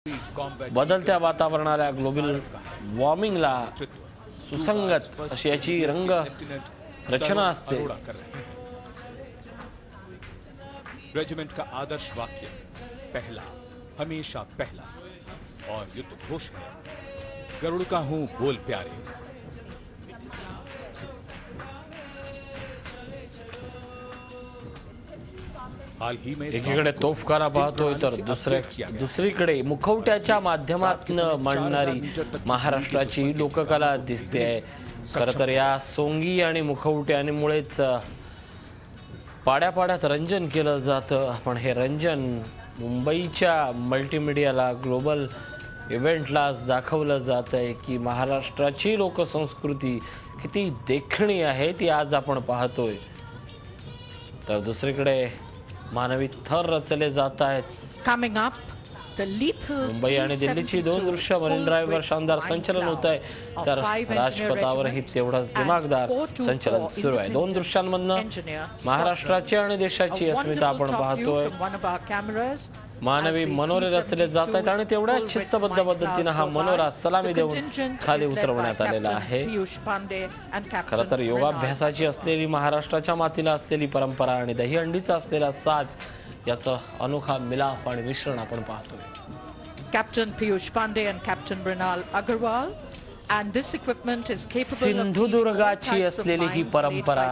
बदलत्या वातावरणाला ग्लोबल वॉर्मिंगला सुसंगत अशी याची रंग रचना असते। रेजिमेंट का आदर्श वाक्य पहला हमेशा पहला और युद्ध घोष है, गरुड़ का हूं बोल प्यारे। एकीकडे तोफखाना पाहतोय तर दुसरीकडे मुखवट्याच्या माध्यमातून मांडणारी महाराष्ट्राची लोककला दिसते आहे। खरं तर या सोंगी आणि मुखवट्यांमुळेच पाड्यापाड्यात रंजन केलं जातं। पण हे रंजन मुंबईच्या मल्टीमीडियाला ग्लोबल इव्हेंटला दाखवलं जात आहे की महाराष्ट्राची लोकसंस्कृती किती देखणी आहे ती आज आपण पाहतोय। तर दुसरीकडे मानवी थर रचले जात आहेत। मुंबई आणि दिल्लीची दोन दृश्य मरीन ड्राईव्हवर शानदार संचलन होत आहे, तर राजपथावरही तेवढंच दिमागदार संचलन सुरू आहे। दोन दृश्यांमधनं महाराष्ट्राची आणि देशाची अस्मिता आपण पाहतोय। मानवी मनोरे रचले जात आहेत आणि तेवढ्याच शिस्तबद्ध पद्धतीने हा मनोरा सलामी देऊन खाली उतरवण्यात आलेला आहे। खरं तर योगाभ्यासाची असलेली महाराष्ट्राच्या मातीला असलेली परंपरा आणि दहीहंडीचा असलेला साज याचा अनोखा मिलाफ आणि मिश्रण आपण पाहतोय। Captain Piyush Pandey and Captain Mrinal Agarwal and this equipment is capable of सिंधुदुर्गाची असलेली ही परंपरा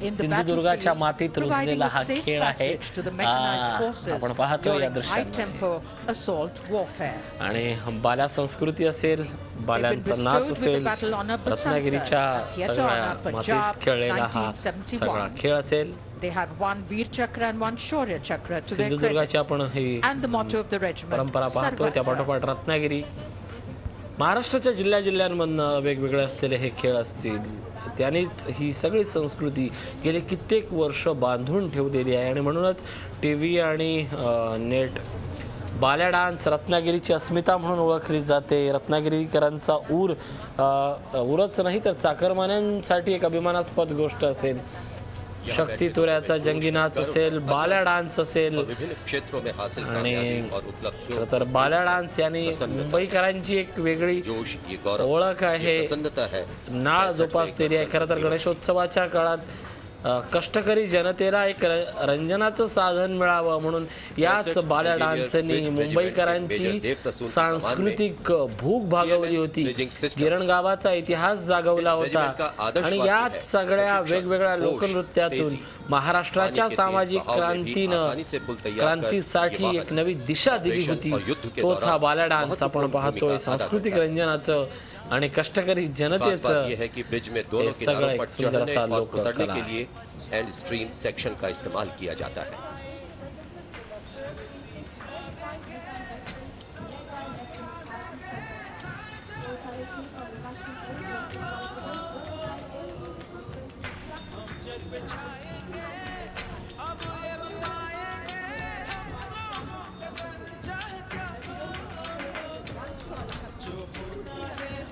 सिंधुदुर्गाच्या मातीत रुजलेला हा खेळ आहे। आपण पाहतो या दृश्यामध्ये आणि बाल्या संस्कृती असेल, बाल्यांचा नाच असेल, रत्नागिरीच्या सगळ्या मातीत खेळलेला हा सगळा खेळ असेल। They have one Veer Chakra and one Shaurya Chakra to their सिंधुदुर्गाची आपण ही and the motto of the regiment परंपरा पाहतोय। त्या पाठोपाठ रत्नागिरी महाराष्ट्राच्या जिल्ह्यांमधनं वेगवेगळे असलेले हे खेळ असतील, त्यांनीच ही सगळी संस्कृती गेले कित्येक वर्ष बांधून ठेवलेली आहे। आणि म्हणूनच टीव्ही आणि नेट बाल्या डान्स रत्नागिरीची अस्मिता म्हणून ओळखली जाते। रत्नागिरीकरांचा उरच नाही तर चाकरमान्यांसाठी एक अभिमानास्पद गोष्ट असेल। शक्ती तुऱ्याचा जंगी नाच असेल, बाल्या डान्स असेल आणि खरं तर बाल्या डान्स यानी मुंबईकरांची एक वेगळी ओळख आहे, नाळ जोपासलेली आहे। खरं तर गणेशोत्सवाच्या काळात कष्टकरी जनतेला एक रंजनाचं साधन मिळावं म्हणून याच बाल्या डान्सनी मुंबईकरांची सांस्कृतिक भूक भागवली होती, गिरणगावाचा इतिहास जागवला होता। आणि याच सगळ्या वेगवेगळ्या लोकनृत्यातून महाराष्ट्राच्या सामाजिक क्रांतीसाठी एक नवी दिशा दिली होती। तोच हा बाल्या डान्स आपण पाहतोय। सांस्कृतिक रंजनाचं आणि कष्टकरी जनतेचं सगळं एक सुंदर असा लोककला एंड स्ट्रीम सेक्शन का इस्तेमाल किया जाता है।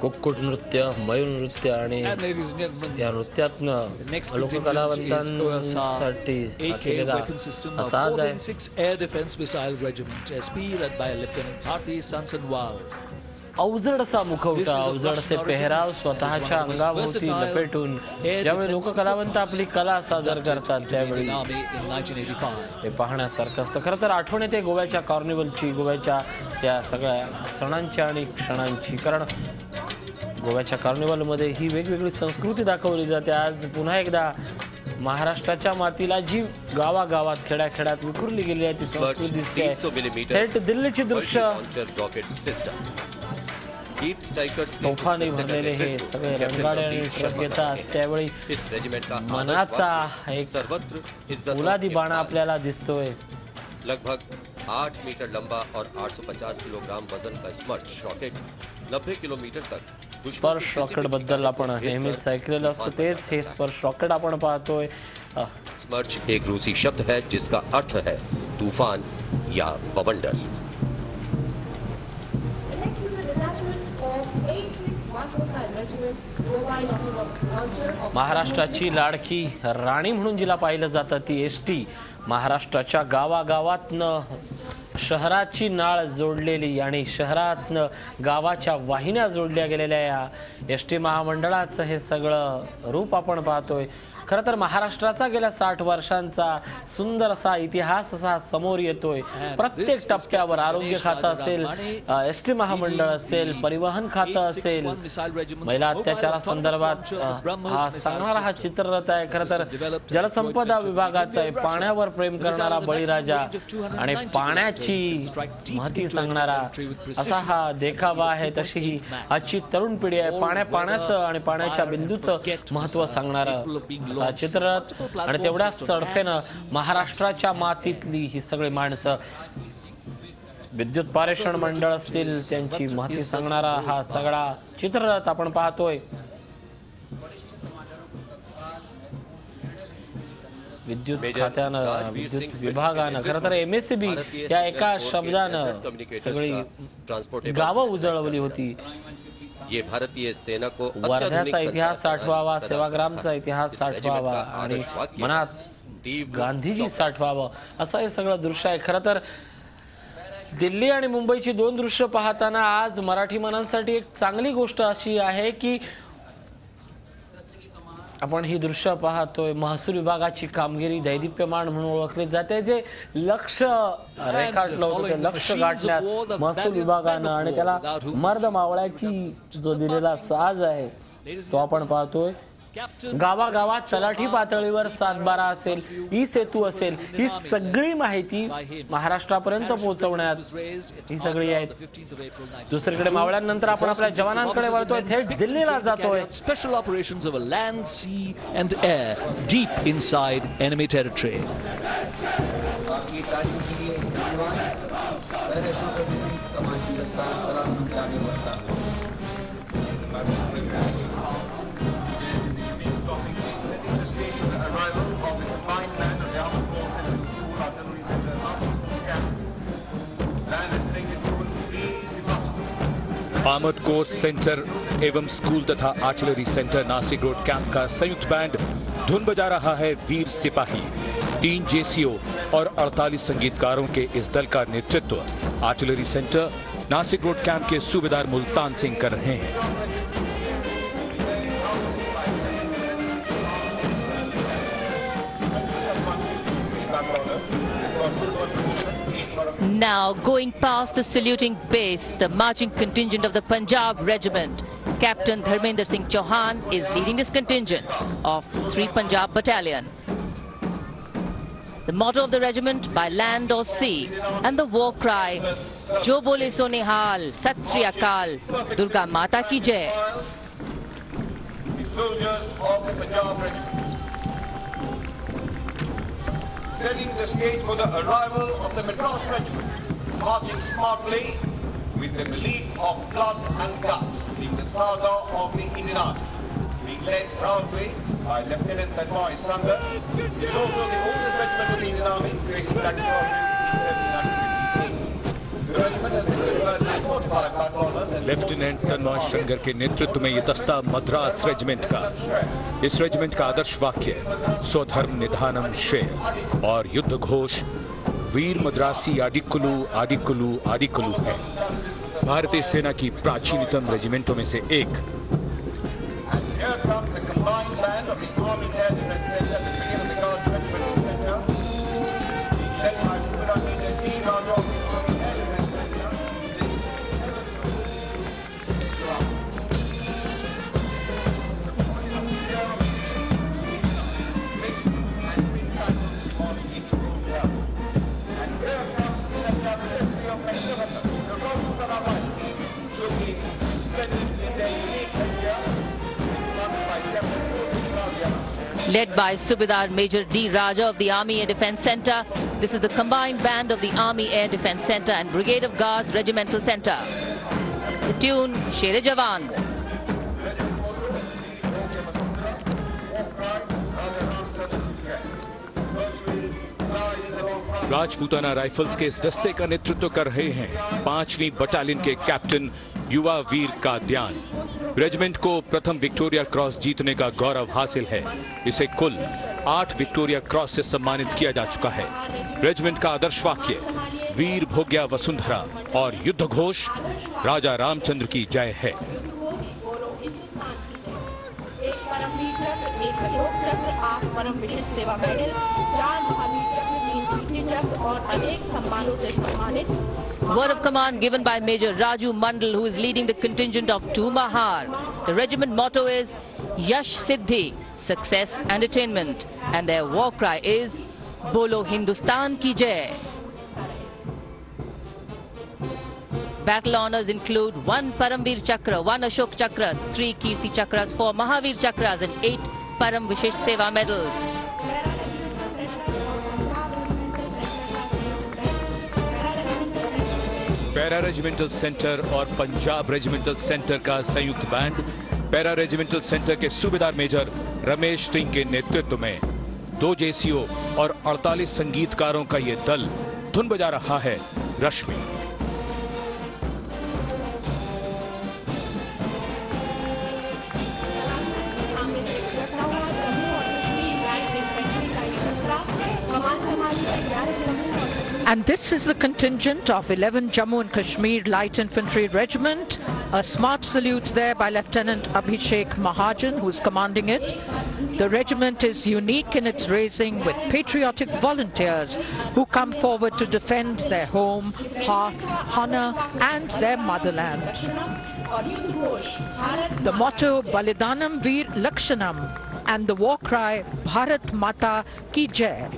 कुक्कुट नृत्य, मयूर नृत्य आणि या नृत्यातनं लोककलावंतांसाठी साज आहे। अवजड असा मुखवटा, अवजड असे पेहराव स्वतःच्या अंगाभोवती लपेटून ज्यावेळी लोककलावंत आपली कला सादर करतात त्यावेळी हे पाहण्यासारखं असतं। खरं तर आठवण येते गोव्याच्या कार्निवलची, गोव्याच्या या सगळ्या सणांची आणि क्षणांची। कारण गोव्याच्या कार्निवलमध्ये ही वेगवेगळी संस्कृती दाखवली जाते। आज पुन्हा एकदा महाराष्ट्राच्या मातीला जी गावागावात खेड्याखेड्यात विखुरली गेली आहे ती संस्कृती दिसते। थेट दिल्लीची दृश्य तोफाने भरलेले हे सगळे रणगाडे आणि ट्रक येतात त्यावेळी मनाचा एक फुलादी बाणा आपल्याला दिसतोय। लगभग 8 मीटर लंबा और 850 किलोग्राम वजन का स्मर्श रॉकेट 90 किलोमीटर तक स्पर्श रॉकेट बद्दल आपण नेहमीच ऐकलेलं असतं, तेच हे स्पर्श रॉकेट आपण पाहतोय। स्मर्श एक रूसी शब्द है जिसका अर्थ है तूफान या बवंडर। महाराष्ट्राची लाडकी राणी म्हणून जिला पाहिलं जातं ती एसटी महाराष्ट्राच्या गावागावातनं शहराची नाळ जोडलेली आणि शहरातनं गावाच्या वाहिन्या जोडल्या गेलेल्या या एसटी महामंडळाचं हे सगळं रूप आपण पाहतोय. खरं तर महाराष्ट्राचा गेल्या 60 वर्षांचा सुंदर असा इतिहास असा समोर येतोय. प्रत्येक टप्प्यावर आरोग्य खातं असेल, एसटी महामंडळ असेल, परिवहन खातं असेल, महिला अत्याचारासंदर्भात हा सांगणारा हा चित्ररथ आहे. खरं तर जलसंपदा विभागाचा आहे, पाण्यावर प्रेम करणारा बळीराजा आणि पाण्याची महती सांगणारा असा हा देखावा आहे. तशी ही आजची तरुण पिढी आहे. पाण्याचं आणि पाण्याच्या बिंदूचं महत्त्व सांगणारं चित्ररथ आणि तेवढ्याच तडफेनं महाराष्ट्राच्या मातीतली ही सगळी माणसं, विद्युत पारेषण मंडळ असतील त्यांची माहिती सांगणारा हा सगळा चित्ररथ आपण पाहतोय. विद्युत खात्यानं, विद्युत विभागानं, खरं तर MSEB या एका शब्दानं सगळी गावं उजळवली होती. ये भारतीय सेना को वर्ध्याचा इतिहास साठवावा, सेवाग्रामचा इतिहास साठवावा आणि मनात गांधीजी साठवावं असं हे सगळं दृश्य आहे. खरं तर दिल्ली आणि मुंबईची 2 दृश्य पाहताना आज मराठी मनांसाठी एक चांगली गोष्ट अशी आहे की आपण ही दृश्य पाहतोय. महसूल विभागाची कामगिरी दैदिप्यमान म्हणून ओळखली जाते. जे लक्ष रेखाटलं होतं ते लक्ष गाठण्यात महसूल विभागानं आणि त्याला मर्द मावळ्याची जो दिलेला साज आहे तो आपण पाहतोय. गावागावात तलाठी पातळीवर 7/12 असेल, ई सेतू असेल, ही सगळी माहिती महाराष्ट्रापर्यंत पोहोचवण्यात ही सगळी आहेत. दुसरीकडे मावळ्यांनंतर आपण आपल्या जवानांकडे वळतोय, थेट दिल्लीला जातोय. Special operations over land, sea and air deep inside enemy territory. Armoured corps centre एवं स्कूल तथा artillery centre Nashik road camp का संयुक्त बैंड धुन बजा रहा है. वीर सिपाही 3 JCO और 48 संगीतकारों के इस दल का नेतृत्व artillery centre Nashik road camp के सूबेदार मुल्तान सिंह कर रहे हैं. Now, going past the saluting base, the marching contingent of the Punjab Regiment, Captain Dharmender Singh Chauhan is leading this contingent of 3 Punjab Battalion. The motto of the regiment, by land or sea, and the war cry, Jo Bole So Nihal, Sat Sri Akal, Durga Mata Ki Jai. The soldiers of the Punjab Regiment, setting the stage for the arrival of the Madras Regiment, marching smartly with the belief of blood and guts in the saga of the Indian Army, being led proudly by Lieutenant Tanmay Sangha. It is also the oldest regiment of the Indian Army, tracing back to 1753. The regiment has been delivered to 45 battalions and lieutenant Tanmay Shankar के नेतृत्व में ये दस्ता Madras regiment का. इस regiment का आदर्श वाक्य स्वधर्म निधानम श्रेय और युद्ध घोष वीर मद्रासी आडिकुलु आडिकुलु आडिकुलु है. भारतीय सेना की प्राचीनतम रेजिमेंटों में से एक. here comes the combined band of the Army Air Defense Center, the beginning of the Guards Regiment Center, led by Subedar Major D. Raja of the Army Air Defense Center. Led by Subedar Major D. Raja of the Army Air Defense Center. This is the combined band of the Army Air Defense Center and Brigade of Guards Regimental Center. The tune, Sher Jawan. Rajputana rifles के इस दस्ते का नेतृत्व कर रहे हैं 5वीं battalion के captain युवा वीर काद्यान. रेजिमेंट को प्रथम विक्टोरिया क्रॉस जीतने का गौरव हासिल है. इसे कुल 8 विक्टोरिया क्रॉस से सम्मानित किया जा चुका है. रेजिमेंट का आदर्श वाक्य वीर भोग्या वसुंधरा और युद्ध घोष राजा रामचंद्र की जय है। एक परमवीर चक्र, एक अशोक चक्र, 8 परम विशिष्ट सेवा मेडल, 4 महावीर चक्र, 3 कीर्ति चक्र और अनेक सम्मानों से सम्मानित। Word of command given by Major Raju Mandal, who is leading the contingent of 2 Mahar. The regiment motto is Yash Siddhi, success and attainment, and their war cry is Bolo Hindustan Ki Jai. Battle honors include 1 Paramveer Chakra, 1 Ashok Chakra, 3 Kirti Chakras, 4 Mahavir Chakras and 8 Param Vishish Seva medals. पैरा regimental centre और Punjab regimental centre का संयुक्त band पैरा regimental centre के सूबेदार major Ramesh Singh के नेतृत्व में 2 JCO और 48 संगीतकारों का ये दल धुन बजा रहा है रश्मि। And this is the contingent of 11 Jammu and Kashmir Light Infantry Regiment. A smart salute there by Lieutenant Abhishek Mahajan, who's commanding it. The regiment is unique in its raising with patriotic volunteers who come forward to defend their home, hearth, honor and their motherland. The motto Balidanam Veer Lakshanam and the war cry Bharat Mata Ki Jai.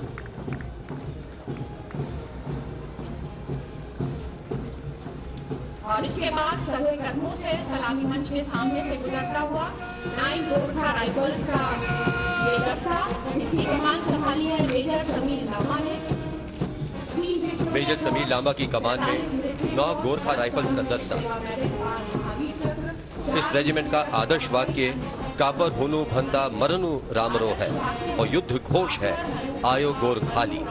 और इसके बाद सभी कदमों से सलामी मंच के सामने से गुजरता हुआ 9 गोरखा राइफल्स का ये दस्ता, इसकी कमान संभाली है मेजर समीर लांबा ने। मेजर समीर लांबा की कमान में 9 गोरखा राइफल्स का दस्ता। इस रेजिमेंट का आदर्श वाक्य कापर हुनु भंदा मरनु रामरो है और युद्ध घोष है आयो गोरखाली।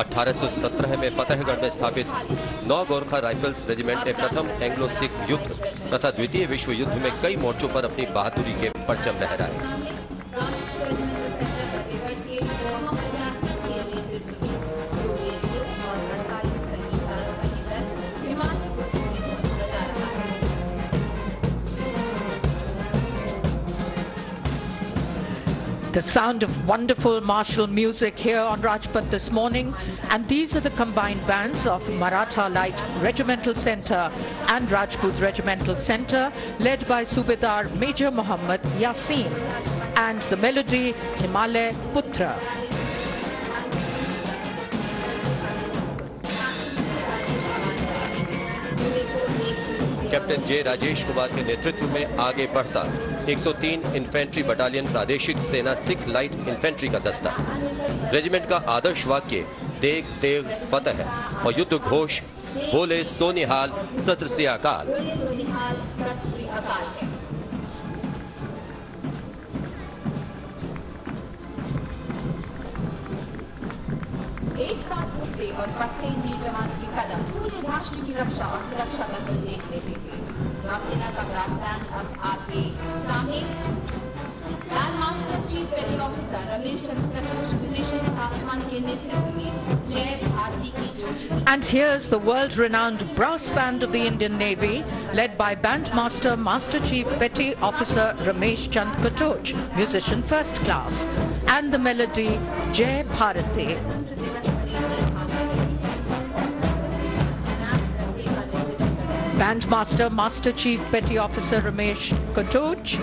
1817 में फतेहगढ़ में स्थापित 9 गोरखा राइफल्स रेजिमेंट ने प्रथम एंग्लो सिख युद्ध तथा द्वितीय विश्व युद्ध में कई मोर्चों पर अपनी बहादुरी के परचम लहराए। The sound of wonderful martial music here on Rajpath this morning, and these are the combined bands of Maratha Light Regimental Centre and Rajput Regimental Centre, led by Subedar Major Muhammad Yasin, and the melody Himalay Putra. Captain जे राजेश कुमार के नेतृत्व में आगे बढ़ता 103 infantry battalion प्रादेशिक सेना Sikh light infantry का दस्ता। Regiment का आदर्श वाक्य देग देग फतह और युद्ध घोष बोले सोनिहाल सत्र से अकाल। एक साथ उठते और बढ़ते वीर जवान के कदम पूरे राष्ट्र की रक्षा और सुरक्षा का संदेश देते हुए नौसेना का ब्रास बैंड अब आपके सामने लैंड मास्टर चीफ पेटी ऑफिसर रमेश चंद्र कटोच म्यूजिशियन आसमान के नेतृत्व में जय भारती की ज्योति। And here's the world-renowned brass band of the Indian Navy, led by Bandmaster Master Chief Petty Officer Ramesh Chand Katoch, musician first class, and the melody Jai Bharati. Bandmaster Master Chief Petty Officer Ramesh Katoch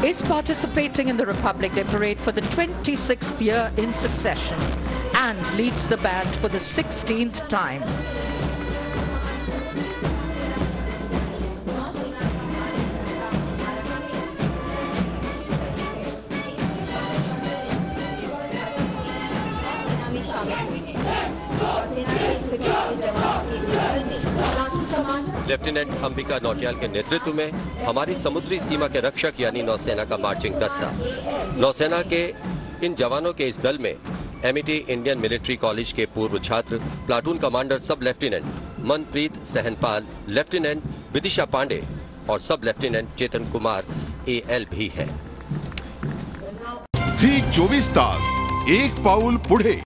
is participating in the Republic Day Parade for the 26th year in succession and leads the band for the 16th time. Lieutenant Ambika Nautiyal के नेतृत्व में हमारी समुद्री सीमा के रक्षक यानी नौसेना का marching दस्ता। नौसेना के इन जवानों के इस दल में एमईटी इंडियन मिलिट्री कॉलेज के पूर्व छात्र प्लाटून कमांडर सब लेफ्टिनेंट मनप्रीत सहनपाल, लेफ्टिनेंट विदिशा पांडे और सब लेफ्टिनेंट चेतन कुमार एएल भी हैं। झी 24 तास एक पाऊल पुढे।